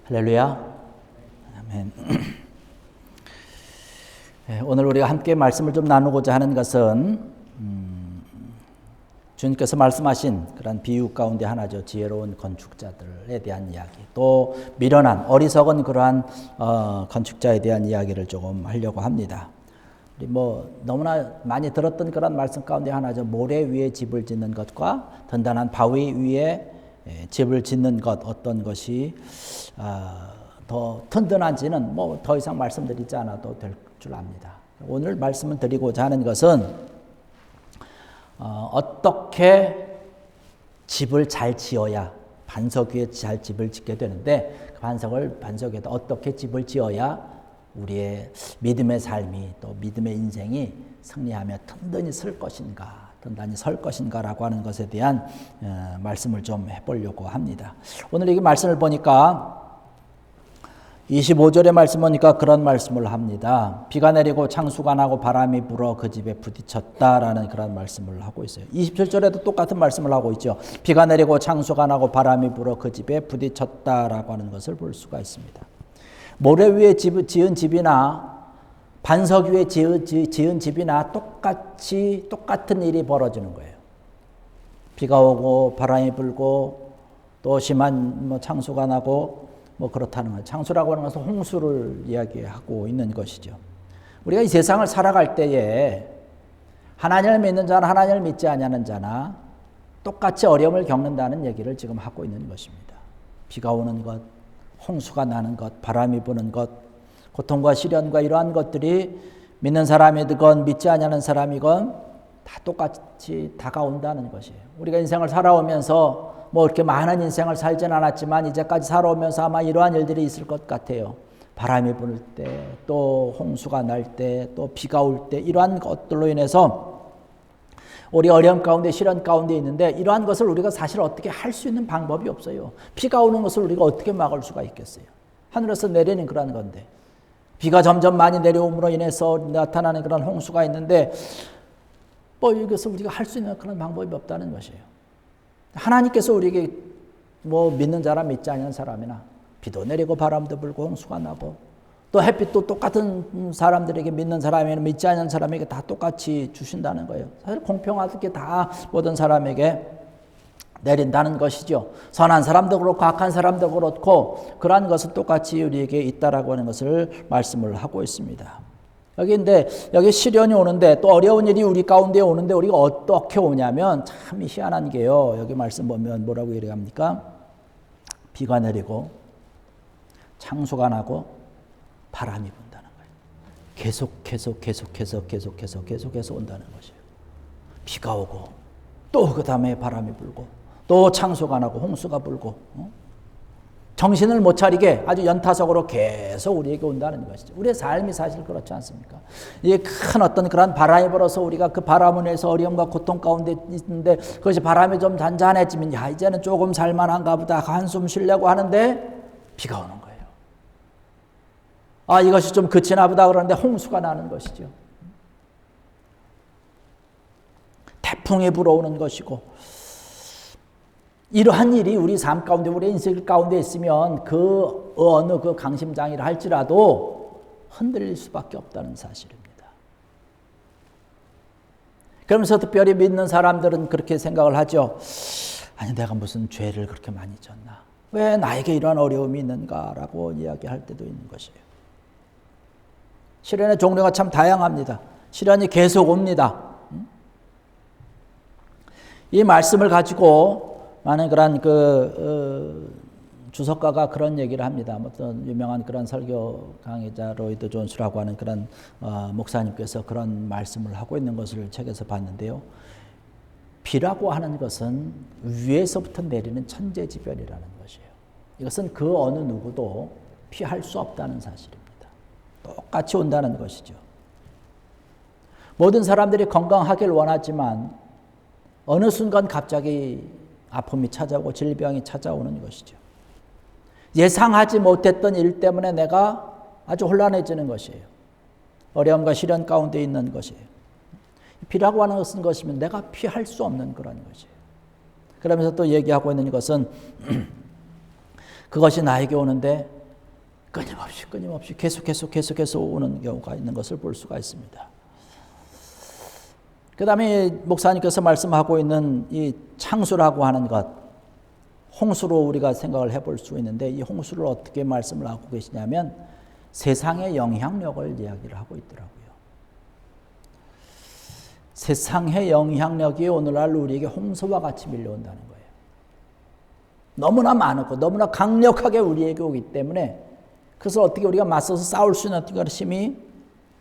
할렐루야. 아멘. 오늘 우리가 함께 말씀을 좀 나누고자 하는 것은 주님께서 말씀하신 그런 비유 가운데 하나죠. 지혜로운 건축자들에 대한 이야기, 또 미련한 어리석은 그러한 건축자에 대한 이야기를 조금 하려고 합니다. 우리 너무나 많이 들었던 그런 말씀 가운데 하나죠. 모래 위에 집을 짓는 것과 든든한 바위 위에 집을 짓는 것, 어떤 것이 더 든든한지는 더 이상 말씀드리지 않아도 될 줄 압니다. 오늘 말씀을 드리고자 하는 것은 어떻게 집을 잘 지어야, 반석 위에 잘 집을 짓게 되는데, 그 반석에다 어떻게 집을 지어야 우리의 믿음의 삶이, 또 믿음의 인생이 승리하며 든든히 설 것인가라고 하는 것에 대한 말씀을 좀 해보려고 합니다. 오늘 이 말씀을 보니까 25절의 말씀 보니까 그런 말씀을 합니다. 비가 내리고 창수가 나고 바람이 불어 그 집에 부딪혔다라는 그런 말씀을 하고 있어요. 27절에도 똑같은 말씀을 하고 있죠. 비가 내리고 창수가 나고 바람이 불어 그 집에 부딪혔다라고 하는 것을 볼 수가 있습니다. 모래 위에 지은 집이나 반석 위에 지은 집이나 똑같은 일이 벌어지는 거예요. 비가 오고 바람이 불고 또 심한 창수가 나고 그렇다는 거예요. 창수라고 하는 것은 홍수를 이야기하고 있는 것이죠. 우리가 이 세상을 살아갈 때에 하나님을 믿는 자나 하나님을 믿지 아니하는 자나 똑같이 어려움을 겪는다는 얘기를 지금 하고 있는 것입니다. 비가 오는 것, 홍수가 나는 것, 바람이 부는 것, 고통과 시련과 이러한 것들이 믿는 사람이건 믿지 아니하는 사람이건 다 똑같이 다가온다는 것이에요. 우리가 인생을 살아오면서 이렇게 많은 인생을 살진 않았지만 이제까지 살아오면서 아마 이러한 일들이 있을 것 같아요. 바람이 불 때, 또 홍수가 날 때, 또 비가 올 때, 이러한 것들로 인해서 우리 어려움 가운데, 시련 가운데 있는데, 이러한 것을 우리가 사실 어떻게 할 수 있는 방법이 없어요. 비가 오는 것을 우리가 어떻게 막을 수가 있겠어요? 하늘에서 내리는 그런 건데, 비가 점점 많이 내려옴으로 인해서 나타나는 그런 홍수가 있는데, 이것을 우리가 할 수 있는 그런 방법이 없다는 것이에요. 하나님께서 우리에게 믿는 사람, 믿지 않는 사람이나 비도 내리고 바람도 불고 홍수가 나고 또 햇빛도 똑같은 사람들에게, 믿는 사람이나 믿지 않는 사람에게 다 똑같이 주신다는 거예요. 사실 공평하게 다 모든 사람에게 내린다는 것이죠. 선한 사람도 그렇고 악한 사람도 그렇고 그러한 것은 똑같이 우리에게 있다라고 하는 것을 말씀을 하고 있습니다. 여기 시련이 오는데, 또 어려운 일이 우리 가운데 오는데 우리가 어떻게 오냐면 참 희한한 게요. 여기 말씀 보면 뭐라고 얘기합니까? 비가 내리고 창수가 나고 바람이 분다는 거예요. 계속해서 온다는 것이에요. 비가 오고 또 그 다음에 바람이 불고 또 창수가 나고 홍수가 불고 정신을 못 차리게 아주 연타석으로 계속 우리에게 온다는 것이죠. 우리의 삶이 사실 그렇지 않습니까? 이게 큰 어떤 그런 바람이 불어서 우리가 그 바람을 인해서 어려움과 고통 가운데 있는데, 그것이 바람이 좀 잔잔해지면 이제는 조금 살만한가 보다 한숨 쉬려고 하는데 비가 오는 거예요. 이것이 좀 그치나 보다 그러는데 홍수가 나는 것이죠. 태풍이 불어오는 것이고, 이러한 일이 우리 삶 가운데, 우리 인생 가운데 있으면 그 어느 그 강심장이라 할지라도 흔들릴 수밖에 없다는 사실입니다. 그러면서 특별히 믿는 사람들은 그렇게 생각을 하죠. 아니, 내가 무슨 죄를 그렇게 많이 졌나? 왜 나에게 이러한 어려움이 있는가라고 이야기할 때도 있는 것이에요. 시련의 종류가 참 다양합니다. 시련이 계속 옵니다. 이 말씀을 가지고 많은 그런 주석가가 그런 얘기를 합니다. 어떤 유명한 그런 설교 강의자 로이드 존스라고 하는 그런 목사님께서 그런 말씀을 하고 있는 것을 책에서 봤는데요. 비라고 하는 것은 위에서부터 내리는 천재지변이라는 것이에요. 이것은 그 어느 누구도 피할 수 없다는 사실입니다. 똑같이 온다는 것이죠. 모든 사람들이 건강하길 원하지만 어느 순간 갑자기 아픔이 찾아오고 질병이 찾아오는 것이죠. 예상하지 못했던 일 때문에 내가 아주 혼란해지는 것이에요. 어려움과 시련 가운데 있는 것이에요. 비라고 하는 것이면 내가 피할 수 없는 그런 것이에요. 그러면서 또 얘기하고 있는 것은 그것이 나에게 오는데 끊임없이 계속해서 오는 경우가 있는 것을 볼 수가 있습니다. 그 다음에 목사님께서 말씀하고 있는 이 창수라고 하는 것, 홍수로 우리가 생각을 해볼 수 있는데 이 홍수를 어떻게 말씀을 하고 계시냐면 세상의 영향력을 이야기를 하고 있더라고요. 세상의 영향력이 오늘날 우리에게 홍수와 같이 밀려온다는 거예요. 너무나 많고 너무나 강력하게 우리에게 오기 때문에 그래서 어떻게 우리가 맞서서 싸울 수 있는 어떤 힘이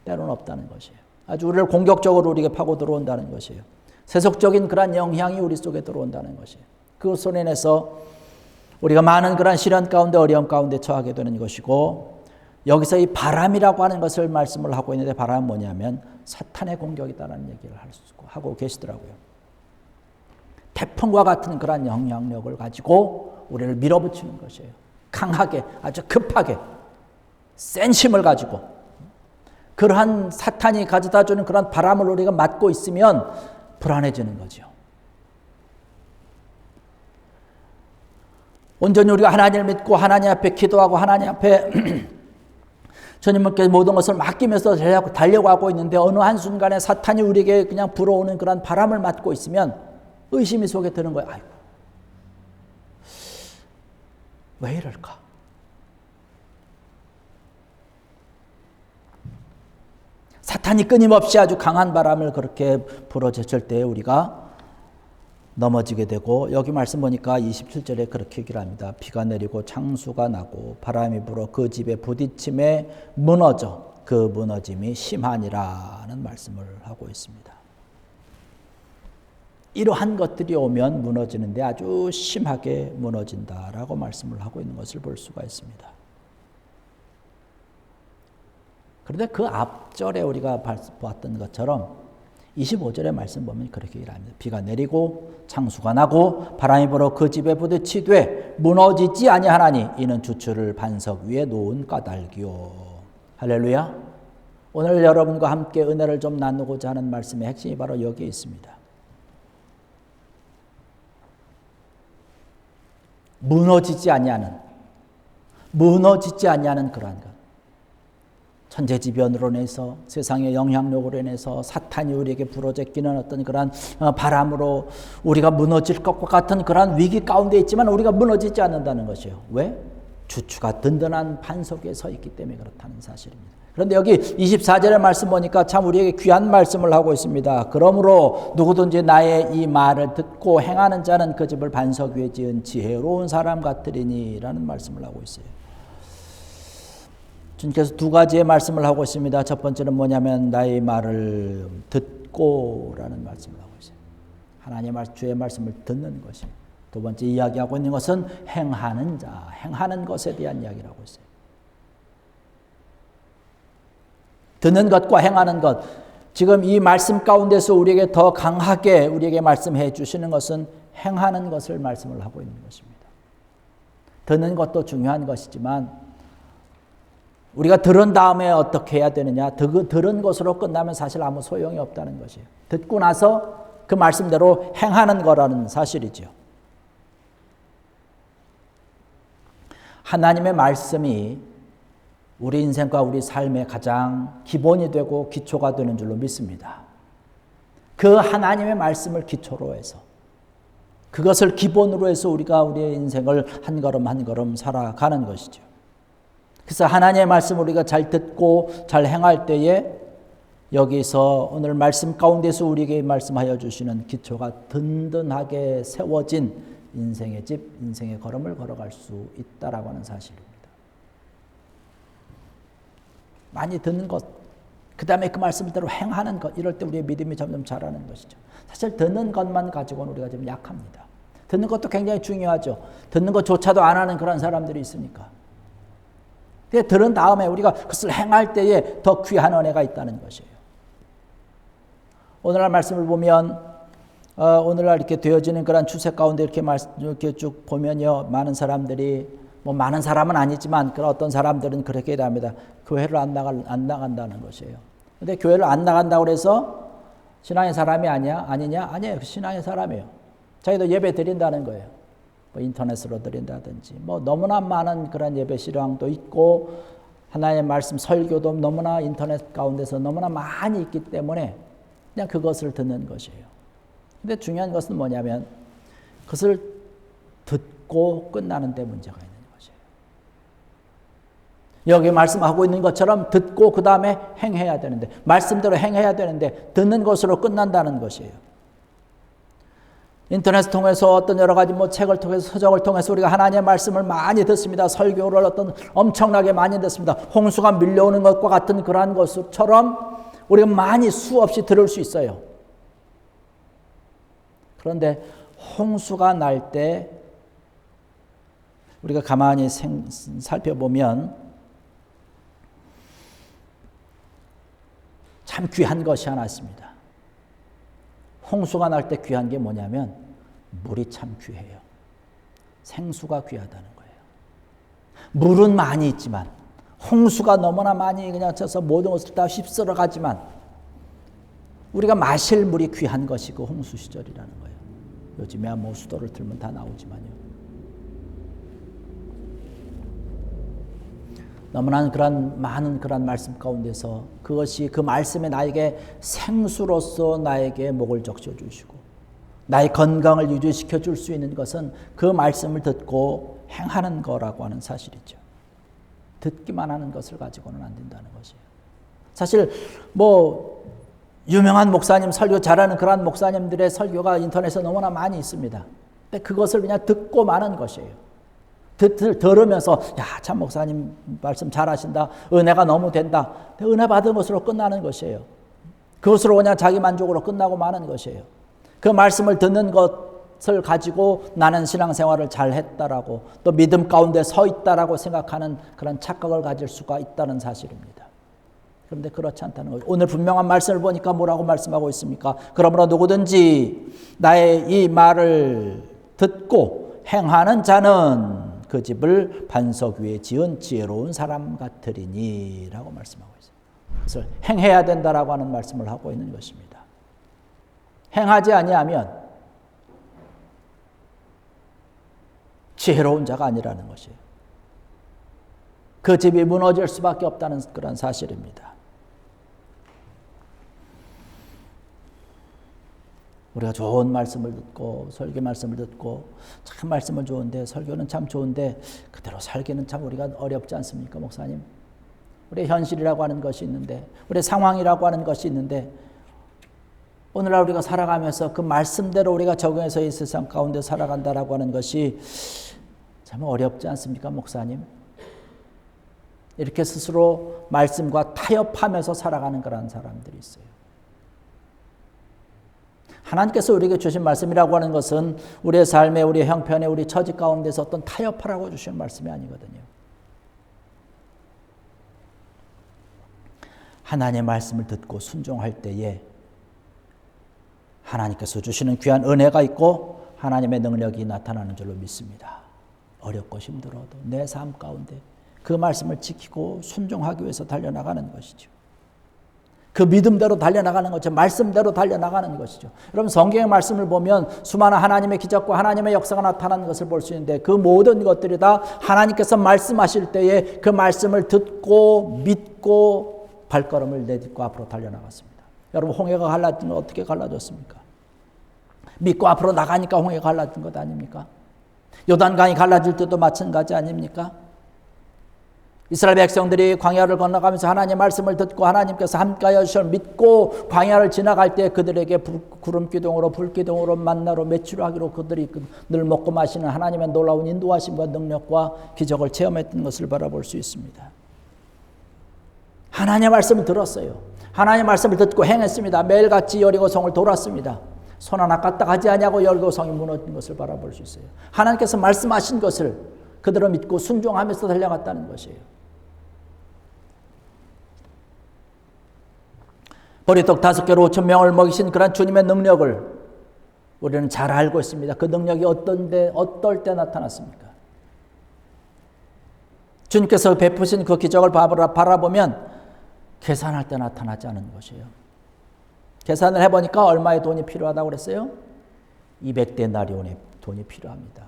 때로는 없다는 것이에요. 아주 우리를 공격적으로 우리에게 파고 들어온다는 것이에요. 세속적인 그런 영향이 우리 속에 들어온다는 것이에요. 그것으로 인해서 우리가 많은 그런 시련 가운데 어려움 가운데 처하게 되는 것이고 여기서 이 바람이라고 하는 것을 말씀을 하고 있는데 바람은 뭐냐면 사탄의 공격이다라는 얘기를 하고 계시더라고요. 태풍과 같은 그런 영향력을 가지고 우리를 밀어붙이는 것이에요. 강하게 아주 급하게 센 힘을 가지고 그러한 사탄이 가져다주는 그런 바람을 우리가 맞고 있으면 불안해지는 거죠. 온전히 우리가 하나님을 믿고 하나님 앞에 기도하고 하나님 앞에 주님께 모든 것을 맡기면서 달려고 하고 있는데 어느 한순간에 사탄이 우리에게 그냥 불어오는 그런 바람을 맞고 있으면 의심이 속에 드는 거예요. 아이고, 왜 이럴까? 사탄이 끊임없이 아주 강한 바람을 그렇게 불어제칠 때 우리가 넘어지게 되고 여기 말씀 보니까 27절에 그렇게 얘기를 합니다. 비가 내리고 창수가 나고 바람이 불어 그 집에 부딪힘에 무너져 그 무너짐이 심하니라는 말씀을 하고 있습니다. 이러한 것들이 오면 무너지는데 아주 심하게 무너진다라고 말씀을 하고 있는 것을 볼 수가 있습니다. 그런데 그 앞절에 우리가 봤던 것처럼 25절의 말씀 보면 그렇게 얘기합니다. 비가 내리고 창수가 나고 바람이 불어 그 집에 부딪히되 무너지지 아니하나니 이는 주추를 반석 위에 놓은 까닭이요. 할렐루야. 오늘 여러분과 함께 은혜를 좀 나누고자 하는 말씀의 핵심이 바로 여기에 있습니다. 무너지지 아니하는 그러한 것. 천재지변으로 인해서 세상의 영향력으로 인해서 사탄이 우리에게 불어제끼는 어떤 그런 바람으로 우리가 무너질 것과 같은 그런 위기 가운데 있지만 우리가 무너지지 않는다는 것이에요. 왜? 주추가 든든한 반석 위에 서 있기 때문에 그렇다는 사실입니다. 그런데 여기 24절의 말씀 보니까 참 우리에게 귀한 말씀을 하고 있습니다. 그러므로 누구든지 나의 이 말을 듣고 행하는 자는 그 집을 반석 위에 지은 지혜로운 사람 같으리니 라는 말씀을 하고 있어요. 주님께서 두 가지의 말씀을 하고 있습니다. 첫 번째는 뭐냐면 나의 말을 듣고라는 말씀을 하고 있어요. 하나님의 주의 말씀을 듣는 것이. 두 번째 이야기하고 있는 것은 행하는 자, 행하는 것에 대한 이야기를 하고 있어요. 듣는 것과 행하는 것. 지금 이 말씀 가운데서 우리에게 더 강하게 우리에게 말씀해 주시는 것은 행하는 것을 말씀을 하고 있는 것입니다. 듣는 것도 중요한 것이지만 우리가 들은 다음에 어떻게 해야 되느냐? 들은 것으로 끝나면 사실 아무 소용이 없다는 것이에요. 듣고 나서 그 말씀대로 행하는 거라는 사실이죠. 하나님의 말씀이 우리 인생과 우리 삶의 가장 기본이 되고 기초가 되는 줄로 믿습니다. 그 하나님의 말씀을 기초로 해서 그것을 기본으로 해서 우리가 우리의 인생을 한 걸음 한 걸음 살아가는 것이죠. 그래서 하나님의 말씀을 우리가 잘 듣고 잘 행할 때에 여기서 오늘 말씀 가운데서 우리에게 말씀하여 주시는 기초가 든든하게 세워진 인생의 집, 인생의 걸음을 걸어갈 수 있다라고 하는 사실입니다. 많이 듣는 것, 그 다음에 그 말씀대로 행하는 것, 이럴 때 우리의 믿음이 점점 자라는 것이죠. 사실 듣는 것만 가지고는 우리가 좀 약합니다. 듣는 것도 굉장히 중요하죠. 듣는 것조차도 안 하는 그런 사람들이 있으니까. 들은 다음에 우리가 그것을 행할 때에 더 귀한 은혜가 있다는 것이에요. 오늘날 말씀을 보면 오늘날 이렇게 되어지는 그런 추세 가운데 이렇게 쭉 보면요, 많은 사람들이 많은 사람은 아니지만 그런 어떤 사람들은 그렇게 얘기합니다. 교회를 안 나간다는 것이에요. 근데 교회를 안 나간다고 해서 신앙의 사람이 아니냐? 아니냐? 아니에요. 신앙의 사람이에요. 자기도 예배 드린다는 거예요. 뭐 인터넷으로 드린다든지 뭐 너무나 많은 그런 예배 실황도 있고 하나님의 말씀 설교도 너무나 인터넷 가운데서 너무나 많이 있기 때문에 그냥 그것을 듣는 것이에요. 근데 중요한 것은 뭐냐면 그것을 듣고 끝나는 데 문제가 있는 것이에요. 여기 말씀하고 있는 것처럼 듣고 그 다음에 행해야 되는데 말씀대로 행해야 되는데 듣는 것으로 끝난다는 것이에요. 인터넷을 통해서 어떤 여러 가지 뭐 책을 통해서 서적을 통해서 우리가 하나님의 말씀을 많이 듣습니다. 설교를 어떤 엄청나게 많이 듣습니다. 홍수가 밀려오는 것과 같은 그러한 것처럼 우리가 많이 수없이 들을 수 있어요. 그런데 홍수가 날 때 우리가 가만히 살펴보면 참 귀한 것이 하나 있습니다. 홍수가 날 때 귀한 게 뭐냐면 물이 참 귀해요. 생수가 귀하다는 거예요. 물은 많이 있지만 홍수가 너무나 많이 그냥 쳐서 모든 것을 다 휩쓸어 가지만 우리가 마실 물이 귀한 것이 그 홍수 시절이라는 거예요. 요즘에야 뭐 수도를 틀면 다 나오지만요. 너무나 그런 많은 그런 말씀 가운데서 그것이 그 말씀에 나에게 생수로서 나에게 목을 적셔 주시고 나의 건강을 유지시켜 줄 수 있는 것은 그 말씀을 듣고 행하는 거라고 하는 사실이죠. 듣기만 하는 것을 가지고는 안 된다는 것이에요. 사실 뭐 유명한 목사님 설교 잘하는 그런 목사님들의 설교가 인터넷에 너무나 많이 있습니다. 근데 그것을 그냥 듣고 마는 것이에요. 들으면서 참 목사님 말씀 잘하신다. 은혜가 너무 된다. 은혜 받은 것으로 끝나는 것이에요. 그것으로 그냥 자기 만족으로 끝나고 마는 것이에요. 그 말씀을 듣는 것을 가지고 나는 신앙생활을 잘했다라고 또 믿음 가운데 서 있다라고 생각하는 그런 착각을 가질 수가 있다는 사실입니다. 그런데 그렇지 않다는 거죠. 오늘 분명한 말씀을 보니까 뭐라고 말씀하고 있습니까? 그러므로 누구든지 나의 이 말을 듣고 행하는 자는 그 집을 반석 위에 지은 지혜로운 사람 같으리니 라고 말씀하고 있어요. 그래서 행해야 된다라고 하는 말씀을 하고 있는 것입니다. 행하지 아니하면 지혜로운 자가 아니라는 것이에요. 그 집이 무너질 수밖에 없다는 그런 사실입니다. 우리가 좋은 말씀을 듣고 설교 말씀을 듣고 참 말씀은 좋은데 설교는 참 좋은데 그대로 살기는 참 우리가 어렵지 않습니까, 목사님? 우리의 현실이라고 하는 것이 있는데 우리의 상황이라고 하는 것이 있는데 오늘날 우리가 살아가면서 그 말씀대로 우리가 적용해서 이 세상 가운데 살아간다라고 하는 것이 참 어렵지 않습니까, 목사님? 이렇게 스스로 말씀과 타협하면서 살아가는 그런 사람들이 있어요. 하나님께서 우리에게 주신 말씀이라고 하는 것은 우리의 삶에, 우리의 형편에, 우리 처지 가운데서 어떤 타협하라고 주신 말씀이 아니거든요. 하나님의 말씀을 듣고 순종할 때에 하나님께서 주시는 귀한 은혜가 있고 하나님의 능력이 나타나는 줄로 믿습니다. 어렵고 힘들어도 내 삶 가운데 그 말씀을 지키고 순종하기 위해서 달려나가는 것이죠. 그 믿음대로 달려나가는 것이죠. 말씀대로 달려나가는 것이죠. 여러분 성경의 말씀을 보면 수많은 하나님의 기적과 하나님의 역사가 나타나는 것을 볼 수 있는데 그 모든 것들이 다 하나님께서 말씀하실 때에 그 말씀을 듣고 믿고 발걸음을 내딛고 앞으로 달려나갔습니다. 여러분 홍해가 갈라진 거 어떻게 갈라졌습니까? 믿고 앞으로 나가니까 홍해가 갈라진 것 아닙니까? 요단강이 갈라질 때도 마찬가지 아닙니까? 이스라엘 백성들이 광야를 건너가면서 하나님의 말씀을 듣고 하나님께서 함께하여 주실 믿고 광야를 지나갈 때 그들에게 구름기둥으로 불기둥으로 만나로 메추라기로 그들이 늘 먹고 마시는 하나님의 놀라운 인도하심과 능력과 기적을 체험했던 것을 바라볼 수 있습니다. 하나님의 말씀을 들었어요. 하나님의 말씀을 듣고 행했습니다. 매일같이 여리고성을 돌았습니다. 손 하나 까딱하지 아니하고 여리고성이 무너진 것을 바라볼 수 있어요. 하나님께서 말씀하신 것을 그들은 믿고 순종하면서 달려갔다는 것이에요. 보리떡 5개로 5,000명을 먹이신 그런 주님의 능력을 우리는 잘 알고 있습니다. 그 능력이 어떨 때 나타났습니까? 주님께서 베푸신 그 기적을 바라보면 계산할 때 나타나지 않은 것이에요. 계산을 해보니까 얼마의 돈이 필요하다고 그랬어요? 200데나리온의 돈이 필요합니다.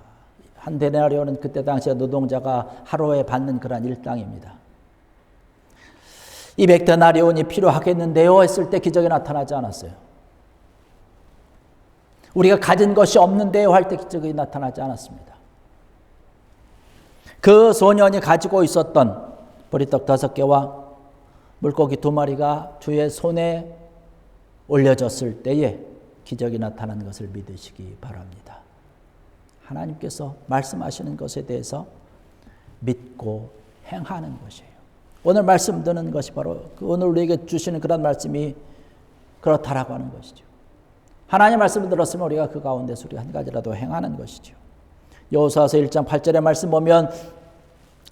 한 데나리온은 그때 당시에 노동자가 하루에 받는 그런 일당입니다. 200데나리온이 필요하겠는데요 했을 때 기적이 나타나지 않았어요. 우리가 가진 것이 없는데요 할 때 기적이 나타나지 않았습니다. 그 소년이 가지고 있었던 보리떡 5개와 물고기 2마리가 주의 손에 올려졌을 때에 기적이 나타난 것을 믿으시기 바랍니다. 하나님께서 말씀하시는 것에 대해서 믿고 행하는 것이에요. 오늘 말씀 듣는 것이 바로 오늘 우리에게 주시는 그런 말씀이 그렇다라고 하는 것이죠. 하나님의 말씀을 들었으면 우리가 그 가운데서 우리가 한 가지라도 행하는 것이죠. 여호수아서 1장 8절의 말씀 보면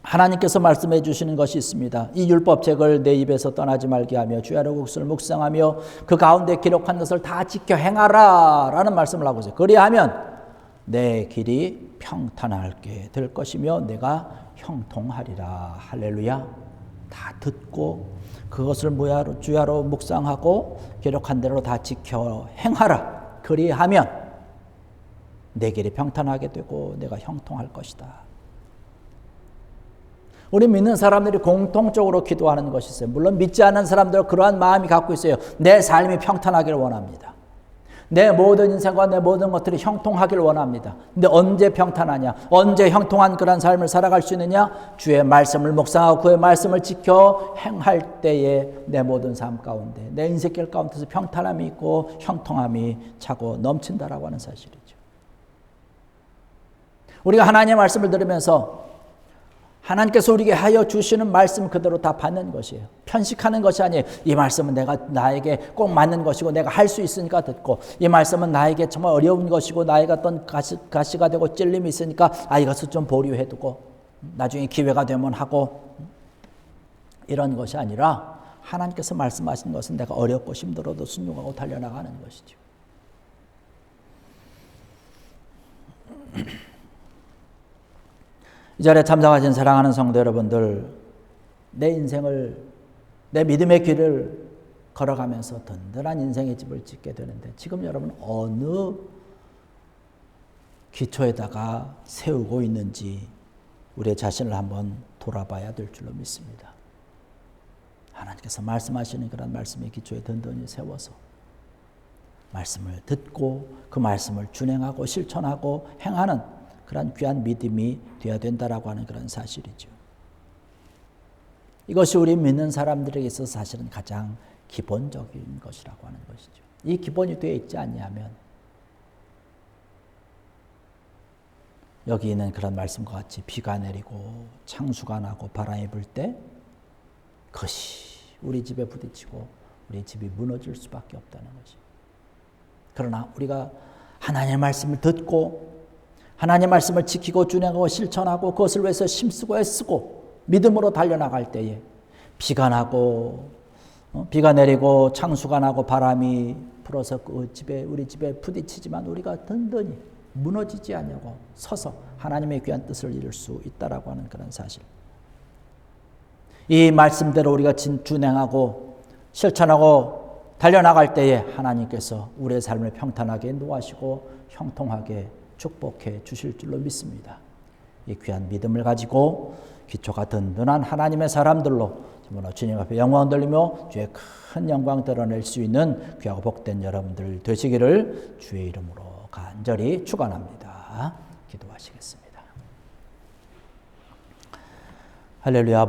하나님께서 말씀해 주시는 것이 있습니다. 이 율법책을 내 입에서 떠나지 말게 하며 주의 국수를 묵상하며 그 가운데 기록한 것을 다 지켜 행하라 라는 말씀을 하고 있어요. 그리하면 내 길이 평탄하게 될 것이며 내가 형통하리라. 할렐루야. 다 듣고 그것을 주야로 묵상하고 기록한 대로 다 지켜 행하라. 그리하면 내 길이 평탄하게 되고 내가 형통할 것이다. 우리 믿는 사람들이 공통적으로 기도하는 것이 있어요. 물론 믿지 않는 사람들은 그러한 마음이 갖고 있어요. 내 삶이 평탄하기를 원합니다. 내 모든 인생과 내 모든 것들이 형통하기를 원합니다. 근데 언제 평탄하냐? 언제 형통한 그런 삶을 살아갈 수 있느냐? 주의 말씀을 묵상하고 그의 말씀을 지켜 행할 때에 내 모든 삶 가운데 내 인생길 가운데서 평탄함이 있고 형통함이 차고 넘친다라고 하는 사실이죠. 우리가 하나님의 말씀을 들으면서 하나님께서 우리에게 하여 주시는 말씀 그대로 다 받는 것이에요. 편식하는 것이 아니에요. 이 말씀은 나에게 꼭 맞는 것이고 내가 할 수 있으니까 듣고, 이 말씀은 나에게 정말 어려운 것이고 나에게 어떤 가시가 되고 찔림이 있으니까 이것을 좀 보류해두고 나중에 기회가 되면 하고, 이런 것이 아니라 하나님께서 말씀하신 것은 내가 어렵고 힘들어도 순종하고 달려나가는 것이죠. 이 자리에 참석하신 사랑하는 성도 여러분들, 내 인생을, 내 믿음의 길을 걸어가면서 든든한 인생의 집을 짓게 되는데 지금 여러분 어느 기초에다가 세우고 있는지 우리의 자신을 한번 돌아봐야 될 줄로 믿습니다. 하나님께서 말씀하시는 그런 말씀의 기초에 든든히 세워서 말씀을 듣고 그 말씀을 준행하고 실천하고 행하는 그런 귀한 믿음이 되어야 된다라고 하는 그런 사실이죠. 이것이 우리 믿는 사람들에게 있어서 사실은 가장 기본적인 것이라고 하는 것이죠. 이 기본이 되어 있지 않냐면 여기 있는 그런 말씀과 같이 비가 내리고 창수가 나고 바람이 불 때 그것이 우리 집에 부딪히고 우리 집이 무너질 수밖에 없다는 것이. 그러나 우리가 하나님의 말씀을 듣고 하나님의 말씀을 지키고 준행하고 실천하고 그것을 위해서 힘쓰고 애쓰고 믿음으로 달려나갈 때에 비가 나고 비가 내리고 창수가 나고 바람이 불어서 우리 집에 부딪히지만 우리가 든든히 무너지지 않냐고 서서 하나님의 귀한 뜻을 이룰 수 있다라고 하는 그런 사실. 이 말씀대로 우리가 준행하고 실천하고 달려나갈 때에 하나님께서 우리의 삶을 평탄하게 인도하시고 형통하게 축복해 주실 줄로 믿습니다. 이 귀한 믿음을 가지고 기초가 든든한 하나님의 사람들로 정말 주님 앞에 영광 돌리며 주의 큰 영광 드러낼 수 있는 귀하고 복된 여러분들 되시기를 주의 이름으로 간절히 축원합니다. 기도하시겠습니다. 할렐루야.